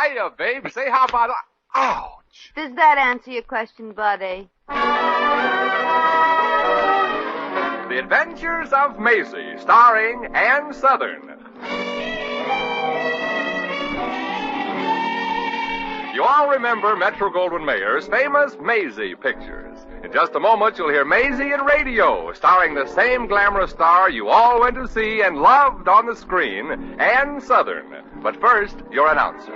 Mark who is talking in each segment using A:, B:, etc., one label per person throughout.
A: hiya, babe. Say, how about... Ouch.
B: Does that answer your question, buddy?
A: The Adventures of Maisie, starring Ann Sothern. You all remember Metro-Goldwyn-Mayer's famous Maisie pictures. In just a moment, you'll hear Maisie in radio, starring the same glamorous star you all went to see and loved on the screen, Ann Sothern. But first, your announcer.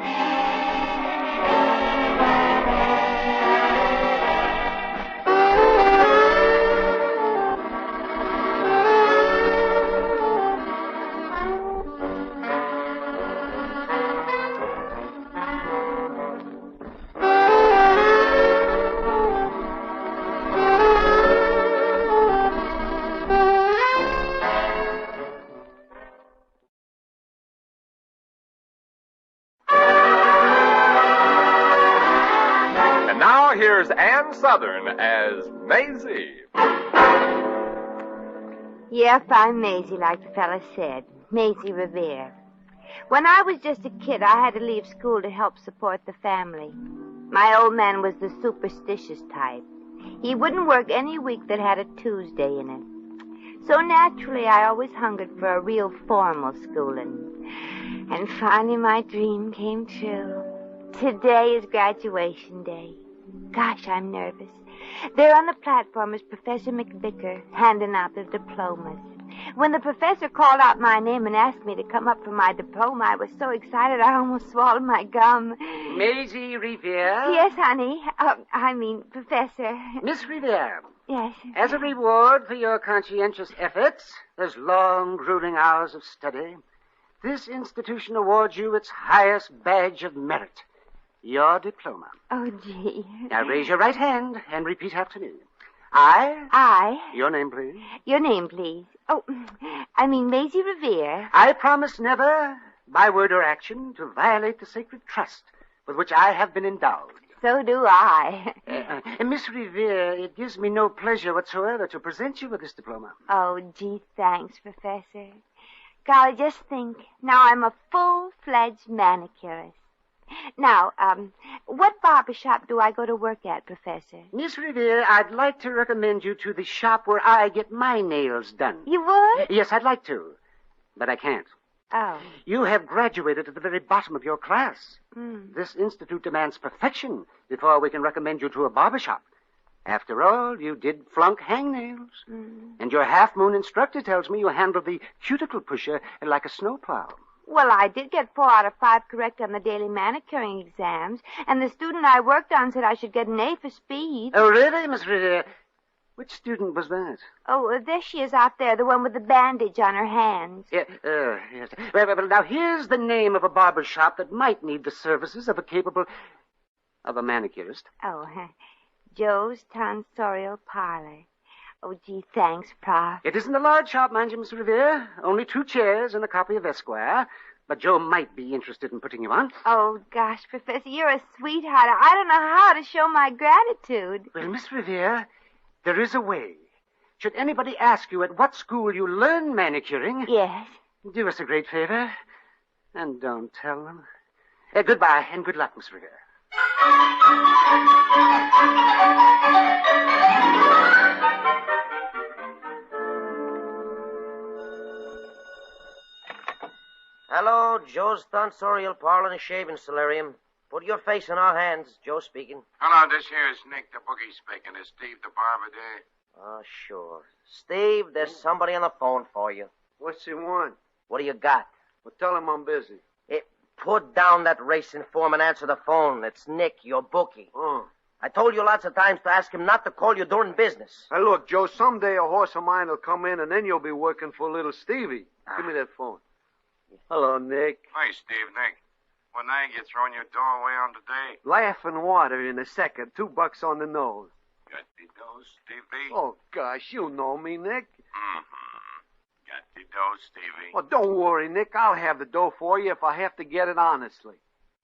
A: Here's Ann Sothern as Maisie.
B: Yep, I'm Maisie, like the fella said. Maisie Revere. When I was just a kid, I had to leave school to help support the family. My old man was the superstitious type. He wouldn't work any week that had a Tuesday in it. So naturally, I always hungered for a real formal schooling. And finally, my dream came true. Today is graduation day. Gosh, I'm nervous. There on the platform is Professor McVicker handing out the diplomas. When the professor called out my name and asked me to come up for my diploma, I was so excited I almost swallowed my gum.
C: Maisie Revere?
B: Yes, honey. Professor.
C: Miss Revere.
B: Yes.
C: As a reward for your conscientious efforts, those long, grueling hours of study, this institution awards you its highest badge of merit. Your diploma.
B: Oh, gee.
C: Now raise your right hand and repeat after me. I. Your name, please.
B: Your name, please. Maisie Revere.
C: I promise never, by word or action, to violate the sacred trust with which I have been endowed.
B: So do I.
C: Miss Revere, it gives me no pleasure whatsoever to present you with this diploma.
B: Oh, gee, thanks, Professor. Golly, just think. Now I'm a full-fledged manicurist. Now, what barbershop do I go to work at, Professor?
C: Miss Revere, I'd like to recommend you to the shop where I get my nails done.
B: You would?
C: Yes, I'd like to, but I can't.
B: Oh.
C: You have graduated at the very bottom of your class.
B: Mm.
C: This institute demands perfection before we can recommend you to a barbershop. After all, you did flunk hangnails.
B: Mm.
C: And your half-moon instructor tells me you handled the cuticle pusher like a snowplow.
B: Well, I did get 4 out of 5 correct on the daily manicuring exams, and the student I worked on said I should get an A for speed.
C: Oh, really, Miss Revere? Which student was that?
B: Oh, there she is out there, the one with the bandage on her hands.
C: Yes. Well, now, here's the name of a barber shop that might need the services of a manicurist.
B: Oh, Joe's Tonsorial Parlor. Oh, gee, thanks, Prof.
C: It isn't a large shop, mind you, Miss Revere. Only 2 chairs and a copy of Esquire. But Joe might be interested in putting you on.
B: Oh, gosh, Professor, you're a sweetheart. I don't know how to show my gratitude.
C: Well, Miss Revere, there is a way. Should anybody ask you at what school you learn manicuring...
B: Yes.
C: Do us a great favor, and don't tell them. Goodbye, and good luck, Miss Revere.
D: Hello, Joe's Tonsorial Parlor and Shaving Solarium. Put your face in our hands. Joe speaking.
E: Hello, this here is Nick, the Bookie speaking. Is Steve the barber there?
D: Oh, sure. Steve, there's somebody on the phone for you.
F: What's he want?
D: What do you got?
F: Well, tell him I'm busy.
D: Put down that racing form and answer the phone. It's Nick, your bookie.
F: Oh.
D: I told you lots of times to ask him not to call you during business.
F: Hey, look, Joe, someday a horse of mine will come in, and then you'll be working for little Stevie. Give me that phone. Hello, Nick.
E: Hey, Steve, Nick. When I get throwing your doorway on today?
F: Laughing water in a second. $2 on the nose.
E: Got the dough, Stevie?
F: Oh, gosh, you know me, Nick.
E: Mm-hmm. Got the dough, Stevie?
F: Well, don't worry, Nick. I'll have the dough for you if I have to get it honestly.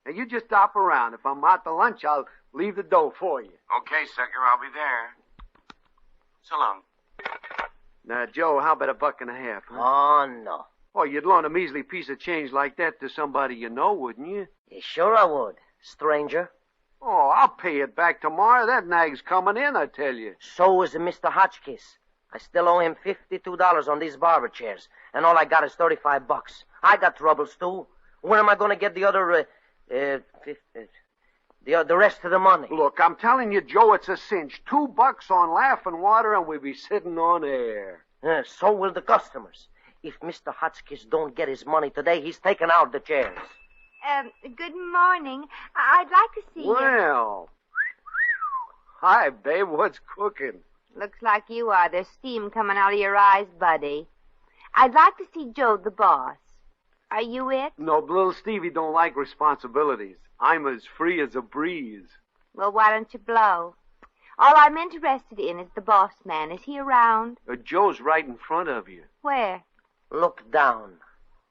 F: Now, you just stop around. If I'm out to lunch, I'll leave the dough for you.
E: Okay, sucker, I'll be there. So long.
F: Now, Joe, how about $1.50?
D: Oh, no.
F: Oh, you'd loan a measly piece of change like that to somebody you know, wouldn't you?
D: Yeah, sure I would, stranger.
F: Oh, I'll pay it back tomorrow. That nag's coming in, I tell you.
D: So is Mr. Hotchkiss. I still owe him $52 on these barber chairs, and all I got is $35. I got troubles, too. Where am I going to get the other, the rest of the money?
F: Look, I'm telling you, Joe, it's a cinch. $2 on laughing water, and we'll be sitting on air.
D: So will the customers. If Mr. Hotchkiss don't get his money today, he's taking out the chairs.
B: Good morning. I'd like to see you.
F: Well, hi, babe. What's cooking?
B: Looks like you are. There's steam coming out of your eyes, buddy. I'd like to see Joe, the boss. Are you it?
F: No, little Stevie don't like responsibilities. I'm as free as a breeze.
B: Well, why don't you blow? All I'm interested in is the boss man. Is he around?
F: Joe's right in front of you.
B: Where?
D: Look down.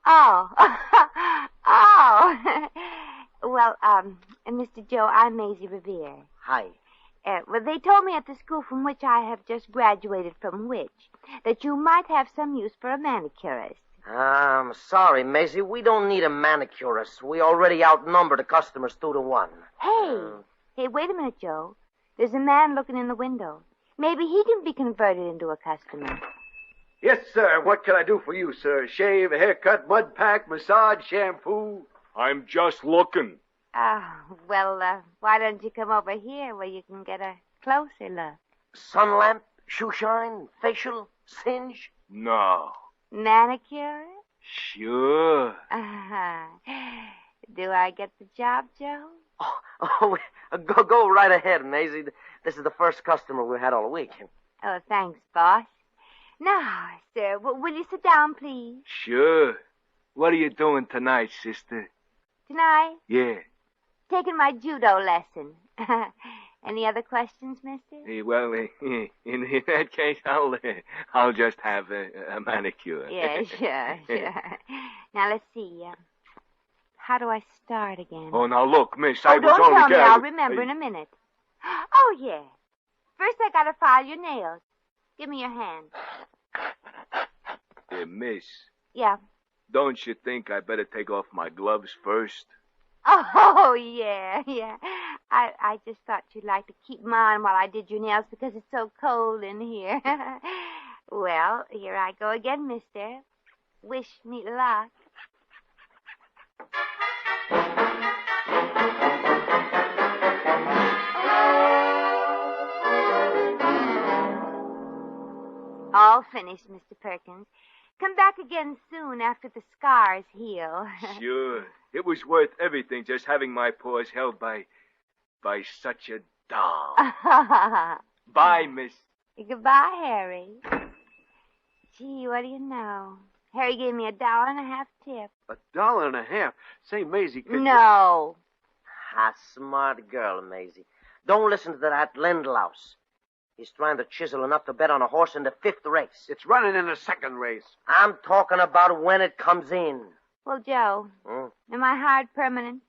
B: Oh. Oh. Well, Mr. Joe, I'm Maisie Revere.
D: Hi.
B: Well, they told me at the school from which I have just graduated from that you might have some use for a manicurist.
D: I'm sorry, Maisie. We don't need a manicurist. We already outnumber the customers 2-1.
B: Hey, wait a minute, Joe. There's a man looking in the window. Maybe he can be converted into a customer.
F: Yes, sir. What can I do for you, sir? Shave, haircut, mud pack, massage, shampoo?
A: I'm just looking.
B: Well, why don't you come over here where you can get a closer look?
D: Sun lamp, shoe shine, facial, singe?
A: No.
B: Manicure?
A: Sure.
B: Do I get the job, Joe?
D: Go right ahead, Maisie. This is the first customer we had all week.
B: Oh, thanks, boss. Now, sir, will you sit down, please?
A: Sure. What are you doing tonight, sister?
B: Tonight?
A: Yeah.
B: Taking my judo lesson. Any other questions, mister?
A: Well, in that case, I'll just have a manicure.
B: Yeah, sure. Now, let's see. How do I start again?
A: Oh, now look, miss, I was
B: don't
A: only
B: tell me.
A: gathering...
B: I'll remember in a minute. Oh, yeah. First, I gotta file your nails. Give me your hand.
A: Miss.
B: Yeah.
A: Don't you think I better take off my gloves first?
B: Oh, yeah. I just thought you'd like to keep them on while I did your nails because it's so cold in here. Well, here I go again, mister. Wish me luck. All finished, Mr. Perkins. Come back again soon after the scars heal.
A: Sure. It was worth everything just having my paws held by such a doll. Bye, miss.
B: Goodbye, Harry. Gee, what do you know? Harry gave me $1.50 tip.
F: $1.50? Say, Maisie, could
B: No.
D: Ah, smart girl, Maisie. Don't listen to that Lindlouse. He's trying to chisel enough to bet on a horse in the 5th race.
F: It's running in the 2nd race.
D: I'm talking about when it comes in.
B: Well, Joe, am I hired permanent?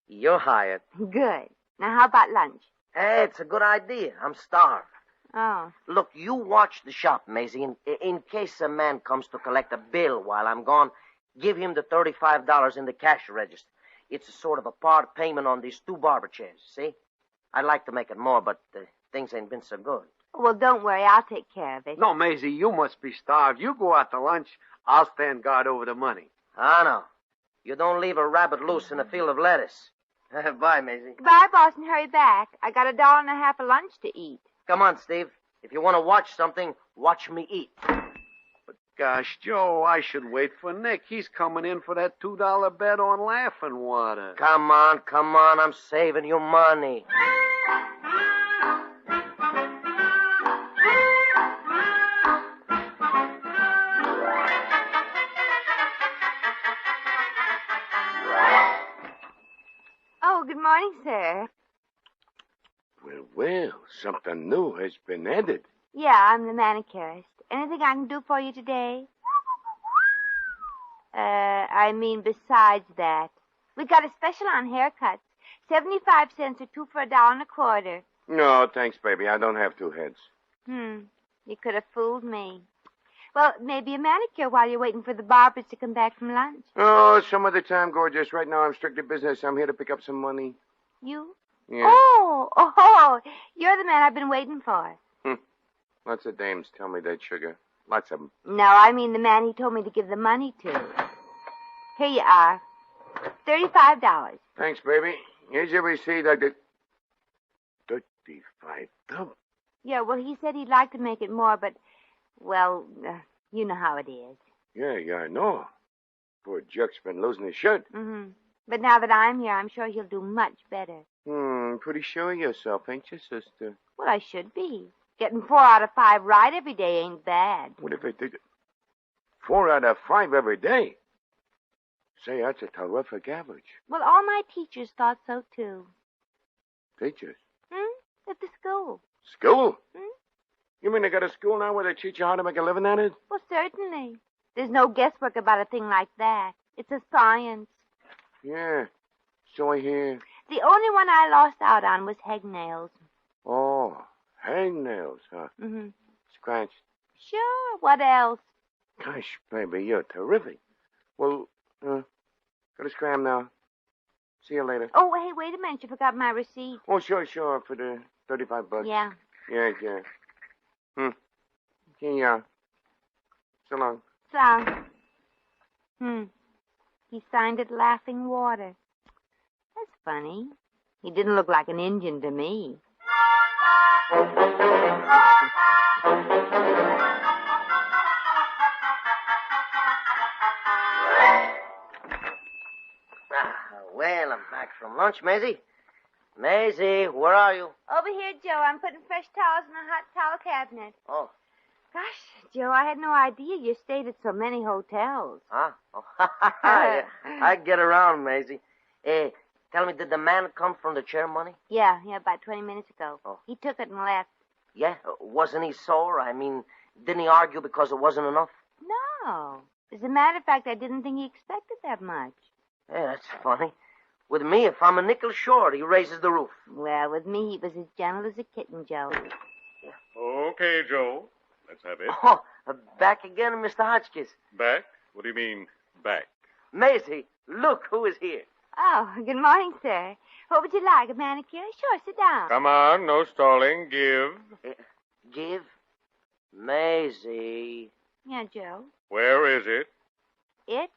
D: You're hired.
B: Good. Now, how about lunch?
D: Hey, it's a good idea. I'm starved.
B: Oh.
D: Look, you watch the shop, Maisie. In case a man comes to collect a bill while I'm gone, give him the $35 in the cash register. It's a sort of a part payment on these 2 barber chairs, see? I'd like to make it more, but things ain't been so good.
B: Well, don't worry. I'll take care of it.
F: No, Maisie, you must be starved. You go out to lunch. I'll stand guard over the money.
D: I know. You don't leave a rabbit loose in a field of lettuce. Bye, Maisie.
B: Goodbye, boss, and hurry back. I got $1.50 of lunch to eat.
D: Come on, Steve. If you want to watch something, watch me eat.
F: But gosh, Joe, I should wait for Nick. He's coming in for that $2 bet on laughing water.
D: Come on. I'm saving you money.
B: Oh, good morning, sir.
G: Well, something new has been added.
B: Yeah, I'm the manicurist. Anything I can do for you today? I mean, besides that. We got a special on haircuts. 75 cents or 2 for $1.25.
G: No, thanks, baby. I don't have 2 heads.
B: You could have fooled me. Well, maybe a manicure while you're waiting for the barbers to come back from lunch.
G: Oh, some other time, gorgeous. Right now I'm strictly business. I'm here to pick up some money.
B: You?
G: Yeah.
B: Oh, you're the man I've been waiting for.
G: Lots of dames tell me that, sugar. Lots of them.
B: No, I mean the man he told me to give the money to. Here you are. $35.
G: Thanks, baby. Here's your receipt. I did. $35.
B: Yeah, well, he said he'd like to make it more, but, well, you know how it is.
G: Yeah, I know. Poor Jerk's been losing his shirt.
B: Mm-hmm. But now that I'm here, I'm sure he'll do much better.
G: Pretty sure of yourself, ain't you, sister?
B: Well, I should be. Getting 4 out of 5 right every day ain't bad.
G: What if I did 4 out of 5 every day? Say, that's a terrific average.
B: Well, all my teachers thought so, too.
G: Teachers?
B: At the school.
G: School? You mean they got a school now where they teach you how to make a living at it?
B: Well, certainly. There's no guesswork about a thing like that. It's a science.
G: Yeah, so I hear.
B: The only one I lost out on was hangnails.
G: Oh, hangnails, huh?
B: Mm-hmm.
G: Scratch.
B: Sure, what else?
G: Gosh, baby, you're terrific. Well, go to scram now. See you later.
B: Oh, hey, wait a minute. You forgot my receipt.
G: Oh, sure, for the $35.
B: Yeah.
G: Yeah. Yeah. So long.
B: So. He signed it Laughing Water. That's funny. He didn't look like an Indian to me.
D: Well, I'm back from lunch, Maisie. Maisie, where are you?
B: Over here, Joe. I'm putting fresh towels in the hot towel cabinet.
D: Oh.
B: Gosh, Joe, I had no idea you stayed at so many hotels.
D: Huh? Oh, I get around, Maisie. Hey, tell me, did the man come from the chair money?
B: Yeah, about 20 minutes ago.
D: Oh.
B: He took it and left.
D: Yeah? Wasn't he sore? I mean, didn't he argue because it wasn't enough?
B: No. As a matter of fact, I didn't think he expected that much.
D: Yeah, that's funny. With me, if I'm a nickel short, he raises the roof.
B: Well, with me, he was as gentle as a kitten, Joe.
A: Okay, Joe. Let's have it.
D: Oh, back again, Mr. Hotchkiss.
A: Back? What do you mean, back?
D: Maisie, look who is here.
B: Oh, good morning, sir. What would you like, a manicure? Sure, sit down.
A: Come on, no stalling. Give.
D: Give? Maisie.
B: Yeah, Joe.
A: Where is it?
B: It?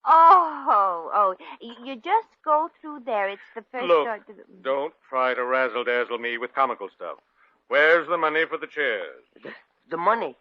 B: Oh, you just go through there. It's the first
A: Look,
B: door to the...
A: don't try to razzle-dazzle me with comical stuff. Where's the money for the chairs?
D: The money?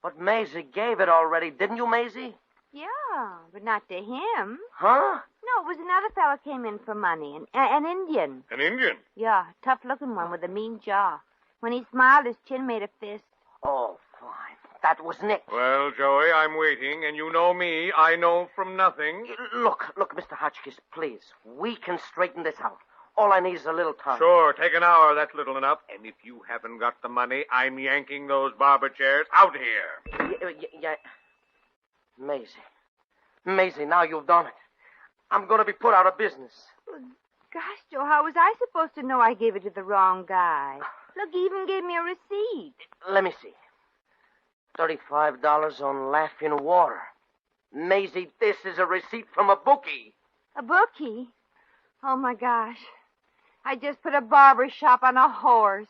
D: But Maisie gave it already, didn't you, Maisie?
B: Yeah, but not to him.
D: Huh?
B: No, it was another fella came in for money, an Indian.
A: An Indian?
B: Yeah, tough-looking one with a mean jaw. When he smiled, his chin made a fist.
D: Oh, fine. That was Nick.
A: Well, Joey, I'm waiting, and you know me. I know from nothing.
D: Look, Mr. Hotchkiss, please. We can straighten this out. All I need is a little time.
A: Sure, take an hour. That's little enough. And if you haven't got the money, I'm yanking those barber chairs out here.
D: Yeah. Maisie, now you've done it. I'm going to be put out of business.
B: Gosh, Joe, how was I supposed to know I gave it to the wrong guy? Look, he even gave me a receipt.
D: Let me see. $35 on Laughing Water. Maisie, this is a receipt from a bookie.
B: A bookie? Oh, my gosh. I just put a barbershop on a horse.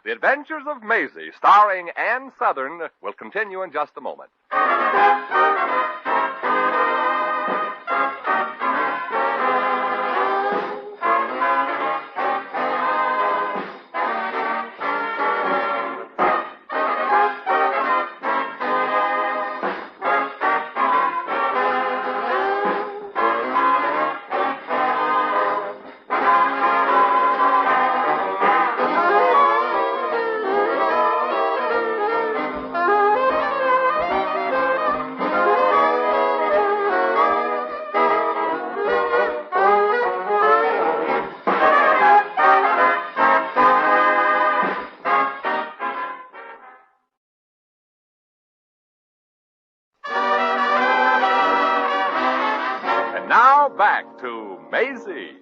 A: The Adventures of Maisie, starring Ann Sothern, will continue in just a moment. Now back to Maisie.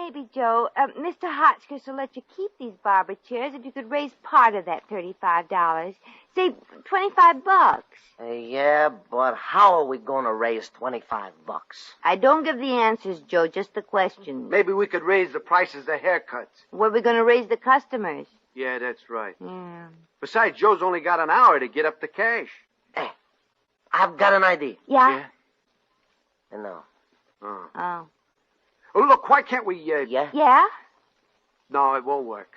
B: maybe, Joe, Mr. Hotchkiss will let you keep these barber chairs if you could raise part of that $35. Say, $25.
D: Yeah, but how are we going to raise $25?
B: I don't give the answers, Joe, just the questions.
F: Maybe we could raise the prices of haircuts.
B: Where are we going to raise the customers?
F: Yeah, that's right.
B: Yeah.
F: Besides, Joe's only got an hour to get up the cash.
D: Hey, I've got an idea.
B: Yeah?
D: No.
B: Oh.
F: Oh, look, why can't we,
D: Yeah?
B: Yeah?
F: No, it won't work.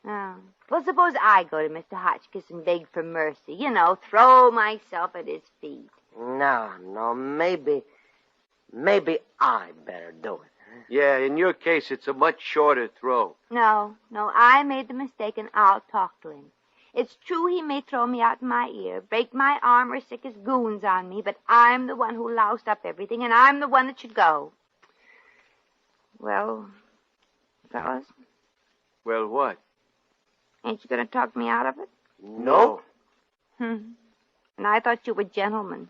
B: Oh. Well, suppose I go to Mr. Hotchkiss and beg for mercy. You know, throw myself at his feet.
D: No, maybe I better do it.
F: Yeah, in your case, it's a much shorter throw.
B: No, I made the mistake and I'll talk to him. It's true he may throw me out in my ear, break my arm or sick his goons on me, but I'm the one who loused up everything, and I'm the one that should go. Well, fellas,
F: Well, what?
B: ain't you going to talk me out of it?
D: No.
B: And I thought you were gentlemen.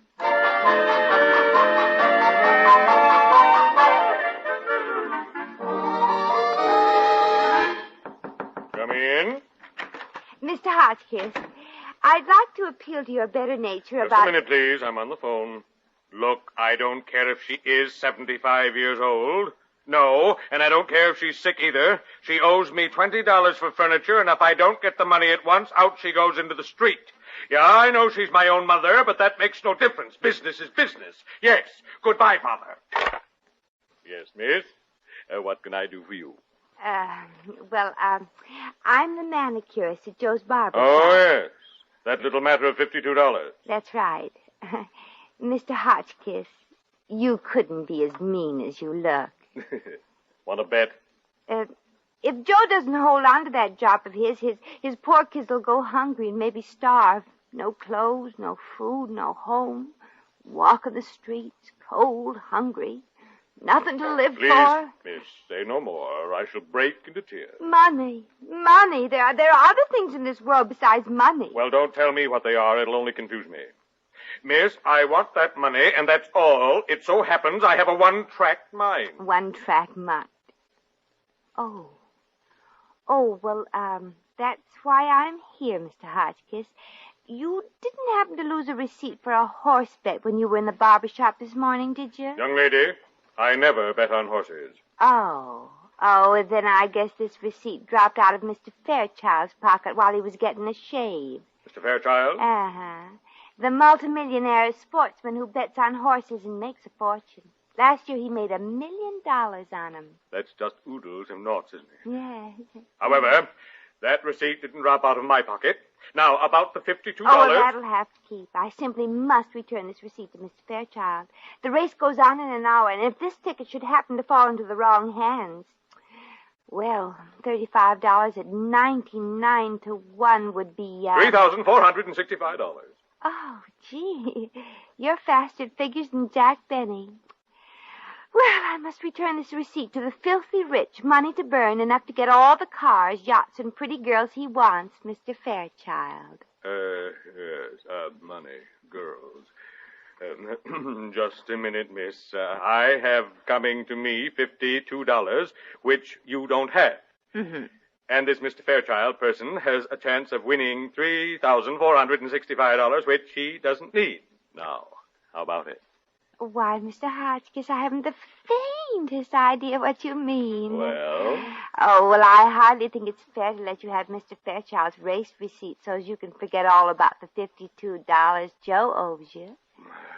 A: Come in.
B: Mr. Hotchkiss, I'd like to appeal to your better nature
A: Just
B: about...
A: a minute, please. I'm on the phone. Look, I don't care if she is 75 years old. No, and I don't care if she's sick either. She owes me $20 for furniture, and if I don't get the money at once, out she goes into the street. Yeah, I know she's my own mother, but that makes no difference. Business is business. Yes. Goodbye, Father. Yes, miss? What can I do for you?
B: I'm the manicurist at Joe's Barbershop.
A: Oh, yes. That little matter of $52.
B: That's right. Mr. Hotchkiss, you couldn't be as mean as you look.
A: Want to bet?
B: If Joe doesn't hold on to that job of his poor kids will go hungry and maybe starve. No clothes, no food, no home. Walking the streets, cold, hungry. Nothing to live
A: Please,
B: for.
A: miss, say no more, or I shall break into tears.
B: Money. There are other things in this world besides money.
A: Well, don't tell me what they are. It'll only confuse me. Miss, I want that money, and that's all. It so happens I have a one-track mind.
B: One-track mind. Oh, well, that's why I'm here, Mr. Hotchkiss. You didn't happen to lose a receipt for a horse bet when you were in the barbershop this morning, did you?
A: Young lady, I never bet on horses.
B: Oh, then I guess this receipt dropped out of Mr. Fairchild's pocket while he was getting a shave.
A: Mr. Fairchild?
B: Uh-huh. The multimillionaire sportsman who bets on horses and makes a fortune. Last year he made $1 million on them.
A: That's just oodles and noughts, isn't it?
B: Yes.
A: However, that receipt didn't drop out of my pocket. Now, about the $52...
B: Oh, well, that'll have to keep. I simply must return this receipt to Mr. Fairchild. The race goes on in an hour, and if this ticket should happen to fall into the wrong hands, well, $35 at 99 to 1 would be...
A: $3,465.
B: Oh, gee. You're faster at figures than Jack Benny. Well, I must return this receipt to the filthy rich, money to burn, enough to get all the cars, yachts, and pretty girls he wants, Mr. Fairchild.
A: Yes, money, girls. Just a minute, miss. I have coming to me $52, which you don't have.
B: Mm-hmm.
A: And this Mr. Fairchild person has a chance of winning $3,465, which he doesn't need. Now, how about it?
B: Why, Mr. Hotchkiss, I haven't the faintest idea what you mean.
A: Well?
B: Oh, well, I hardly think it's fair to let you have Mr. Fairchild's race receipt so as you can forget all about the $52 Joe owes you.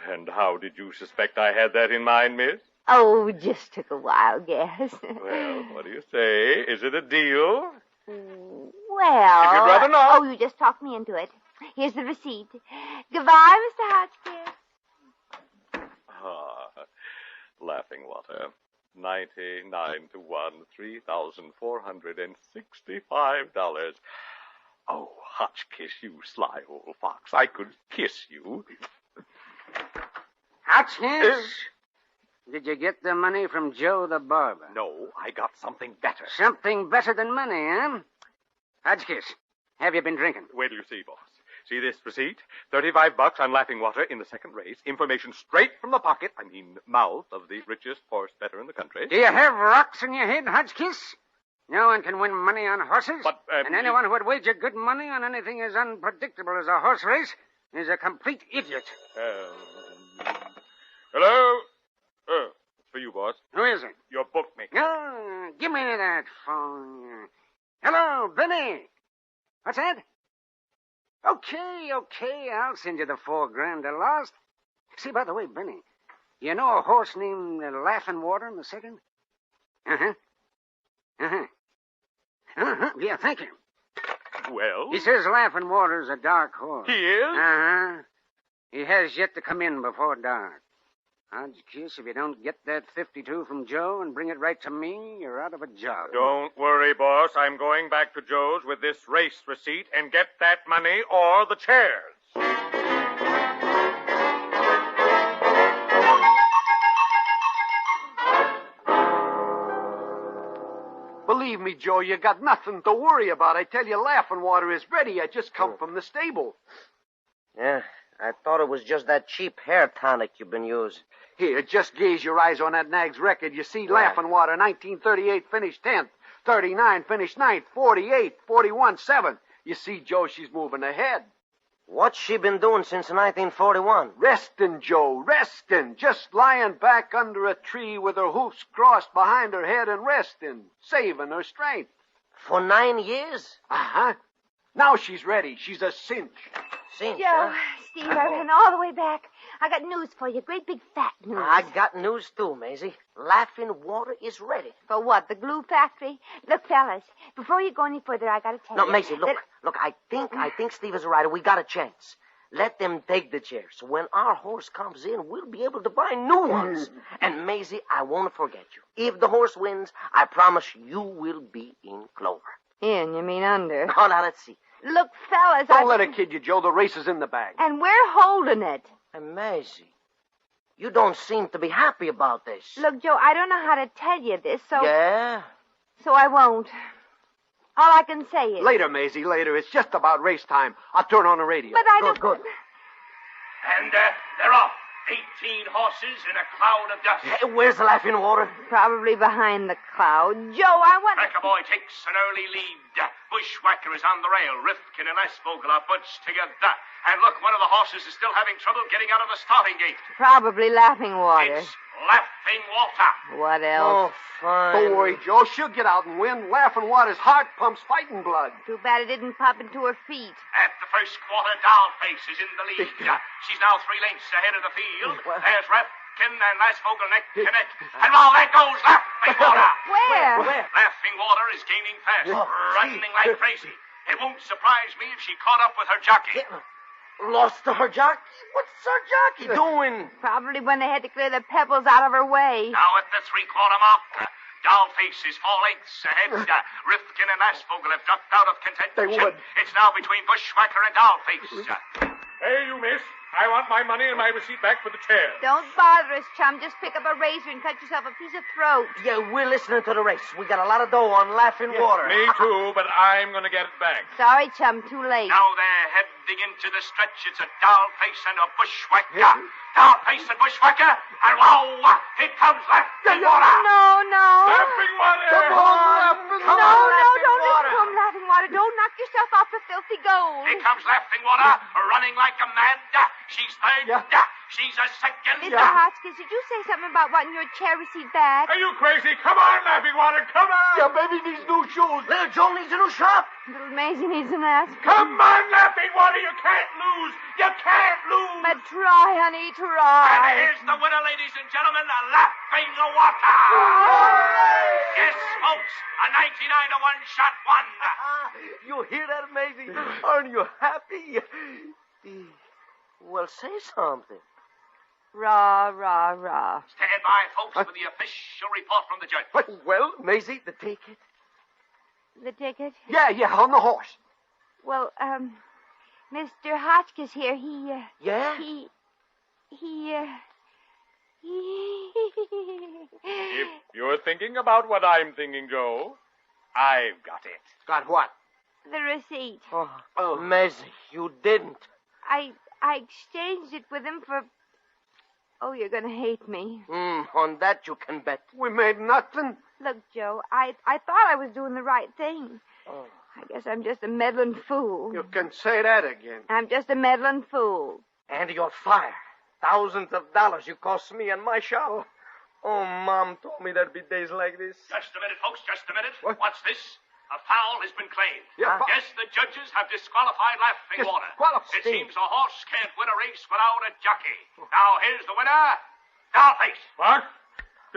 A: And how did you suspect I had that in mind, miss?
B: Oh, just took a wild guess.
A: Well, what do you say? Is it a deal?
B: Well...
A: If you'd rather not.
B: Oh, you just talked me into it. Here's the receipt. Goodbye, Mr. Hotchkiss.
A: Laughing water. 99 to 1, $3,465. Oh, Hotchkiss, you sly old fox. I could kiss you.
C: Hotchkiss? Did you get the money from Joe the barber?
A: No, I got something better.
C: Something better than money, huh? Hotchkiss, have you been drinking?
A: Wait till you see, boss. See this receipt? $35 on Laughing Water in the second race. Information straight from the pocket, mouth of the richest horse bettor in the country.
C: Do you have rocks in your head, Hotchkiss? No one can win money on horses.
A: But,
C: and anyone who would wager good money on anything as unpredictable as a horse race is a complete idiot.
A: Hello? It's for you, boss.
C: Who is it?
A: Your bookmaker.
C: Oh, give me that phone. Hello, Benny. What's that? Okay. I'll send you the $4,000 I lost. See, by the way, Benny, you know a horse named Laughing Water in the second? Uh-huh. Yeah, thank you.
A: Well?
C: He says Laughing Water's a dark horse.
A: He is?
C: Uh-huh. He has yet to come in before dark. Hotchkiss, if you don't get that 52 from Joe and bring it right to me, you're out of a job.
A: Don't worry, boss. I'm going back to Joe's with this race receipt and get that money or the chairs.
F: Believe me, Joe, you got nothing to worry about. I tell you, Laughing Water is ready. I just come from the stable.
D: Yeah, I thought it was just that cheap hair tonic you've been using.
F: Here, just gaze your eyes on that nag's record. You see Laughing Water, 1938 finished 10th, 39 finished 9th, 48, 41, 7th. You see, Joe, she's moving ahead.
D: What's she been doing since 1941?
F: Resting, Joe, resting. Just lying back under a tree with her hoofs crossed behind her head and resting, saving her strength.
D: For 9 years?
F: Uh-huh. Now she's ready. She's a cinch.
D: Cinch,
B: Joe,
D: huh?
B: Steve, I ran all the way back. I got news for you. Great big fat news.
D: I got news, too, Maisie. Laughing Water is ready.
B: For what, the glue factory? Look, fellas, before you go any further, I gotta tell you.
D: No, Maisie, look, I think Steve is right. We got a chance. Let them take the chairs. When our horse comes in, we'll be able to buy new ones. And, Maisie, I won't forget you. If the horse wins, I promise you will be in clover.
B: In, you mean under.
D: Oh, now, let's see.
B: Look, fellas,
F: Don't let her kid you, Joe. The race is in the bag.
B: And we're holding it.
D: And, Maisie, you don't seem to be happy about this.
B: Look, Joe, I don't know how to tell you this, so...
D: Yeah?
B: So I won't. All I can say is...
F: Later, Maisie, later. It's just about race time. I'll turn on the radio.
B: But I don't...
D: Good.
H: And they're off. 18 horses in a cloud of dust.
D: Hey, where's the Laughing Water?
B: Probably behind the cloud. Joe, I want...
H: Boy takes an early lead. Bushwhacker is on the rail. Rifkin and Esvogel are bunched together. And look, one of the horses is still having trouble getting out of the starting gate.
B: Probably Laughing Water.
H: It's Laughing Water.
B: What else?
D: Oh, fine.
F: Don't worry, Joe. She'll get out and win. Laughing Water's heart pumps fighting blood.
B: Too bad it didn't pop into her feet.
H: At the first quarter, Dollface is in the lead. She's now 3 lengths ahead of the field. There's Rifkin and Esvogel neck to neck. And now there goes Laughing Water.
B: Where?
H: Laughing Water is gaining fast, running like crazy. It won't surprise me if she caught up with her jockey.
D: Lost to her jockey? What's her jockey doing?
B: Probably when they had to clear the pebbles out of her way.
H: Now at the 3-quarter mark, Dollface is 4 lengths ahead. Rifkin and Esvogel have dropped out of contention.
F: They would.
H: It's now between Bushwhacker and Dollface.
A: Hey, you miss. I want my money and my receipt back for the chair.
B: Don't bother us, chum. Just pick up a razor and cut yourself a piece of throat.
D: Yeah, we're listening to the race. We got a lot of dough on Laughing Water.
A: Me too, but I'm going to get it back.
B: Sorry, chum. Too late.
H: Now they're heading into the stretch. It's a Dollface and a Bushwhacker. Dollface and Bushwhacker. And wow, here comes Laughing Water.
B: No.
A: Laughing Water!
F: Come on, Laughing
B: No, don't listen to him, Laughing Water. Don't knock yourself off the filthy gold.
H: Here comes Laughing Water, running like a mad. She's third.
F: Yeah.
H: She's a second.
B: Mr. Hotchkiss, did you say something about wanting your chair receipt back?
A: Are you crazy? Come on, Laughing Water, come on!
F: Yeah, baby needs new shoes.
D: Little Joe needs a new shop.
B: Little Maisie needs an ass.
A: Come on, Laughing Water, you can't lose! You can't lose!
B: But try, honey,
H: And
B: try.
H: here's the winner, ladies and gentlemen, Laughing Water. Yes, folks, a 99-to-1 shot won.
D: You hear that, Maisie? Aren't you happy? Well, say something.
B: Rah, rah, rah.
H: Stand by, folks, for the official report from the judge.
D: Well, Maisie, the ticket.
B: The ticket?
F: Yeah, on the horse.
B: Well, Mr. Hotchkiss here, he...
D: Yeah?
A: If you're thinking about what I'm thinking, Joe, I've got it.
F: Got what?
B: The receipt.
D: Oh, Maisie, you didn't.
B: I exchanged it with him for... Oh, you're going to hate me.
D: On that you can bet.
F: We made nothing.
B: Look, Joe, I thought I was doing the right thing.
D: Oh.
B: I guess I'm just a meddling fool.
F: You can say that again.
B: I'm just a meddling fool.
D: And you're fired. Thousands of dollars you cost me and my shop. Oh, Mom told me there'd be days like this.
H: Just a minute, folks, just a minute.
F: What?
H: What's this? A foul has been claimed.
F: Yeah,
H: Yes, the judges have disqualified Laughing Water.
F: Disqualified?
H: It seems a horse can't win a race without a jockey. Now, here's the winner, Dollface.
I: What?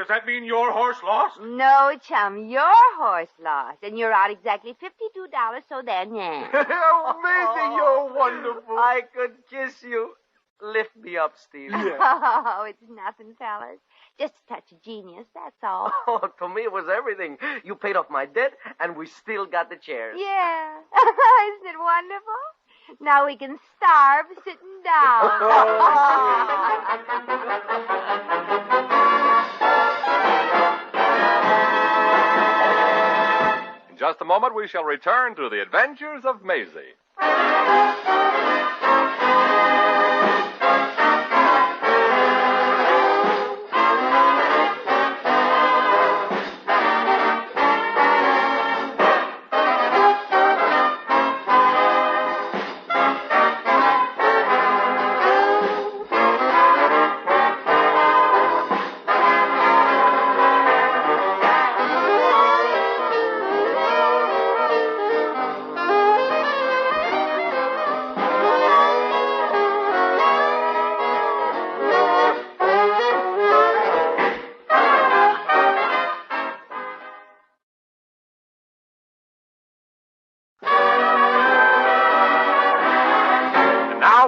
I: Does that mean your horse lost?
B: No, chum, your horse lost. And you're out exactly $52, so then, yeah.
F: Oh, Maisie, you're wonderful.
D: I could kiss you. Lift me up, Steve.
B: Oh, it's nothing, fellas. Just a touch of genius, that's all.
D: Oh, to me it was everything. You paid off my debt, and we still got the chairs.
B: Yeah. Isn't it wonderful? Now we can starve sitting down.
A: In just a moment, we shall return to the Adventures of Maisie.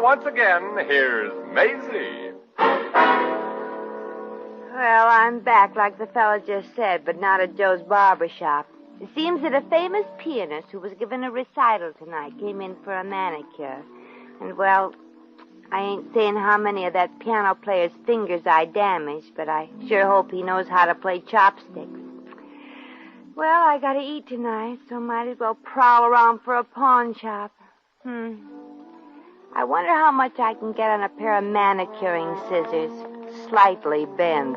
A: Once again, here's Maisie.
B: Well, I'm back, like the fellow just said, but not at Joe's Barbershop. It seems that a famous pianist who was given a recital tonight came in for a manicure. And, well, I ain't saying how many of that piano player's fingers I damaged, but I sure hope he knows how to play chopsticks. Well, I gotta eat tonight, so might as well prowl around for a pawn shop. I wonder how much I can get on a pair of manicuring scissors, slightly bent.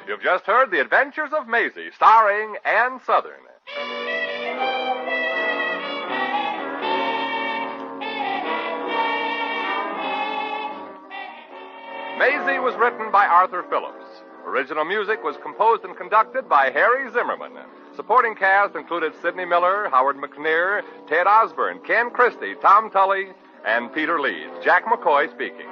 A: You've just heard The Adventures of Maisie, starring Ann Sothern. Maisie was written by Arthur Phillips. Original music was composed and conducted by Harry Zimmerman. Supporting cast included Sidney Miller, Howard McNear, Ted Osborne, Ken Christie, Tom Tully, and Peter Leeds. Jack McCoy speaking.